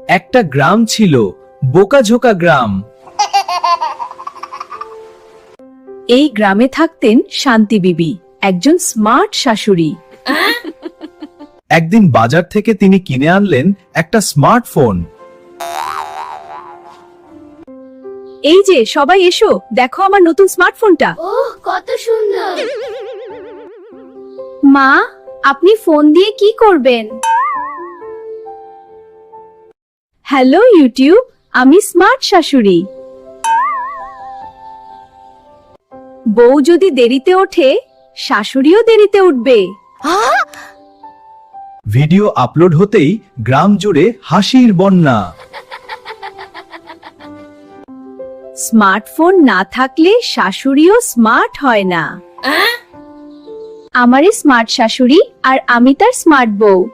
একটা গ্রাম ছিল, বোকাঝোকা গ্রাম। এই গ্রামে থাকতেন শান্তি বিবি, একজন স্মার্ট শাশুড়ি। একদিন বাজার থেকে তিনি কিনে আনলেন একটা স্মার্টফোন। এই যে সবাই এসো, দেখো আমার নতুন স্মার্টফোনটা। ওহ, কত সুন্দর। মা, আপনি ফোন দিয়ে কি করবেন? হ্যালো ইউটিউব, আমি স্মার্ট শাশুড়ি। বউ যদি দেরিতে ওঠে, শাশুড়িও দেরিতে উঠবে। ভিডিও আপলোড হতেই গ্রাম জুড়ে হাসির বন্যা। স্মার্টফোন না থাকলে শাশুড়িও স্মার্ট হয় না। আমারই স্মার্ট শাশুড়ি আর আমি তার স্মার্ট বউ।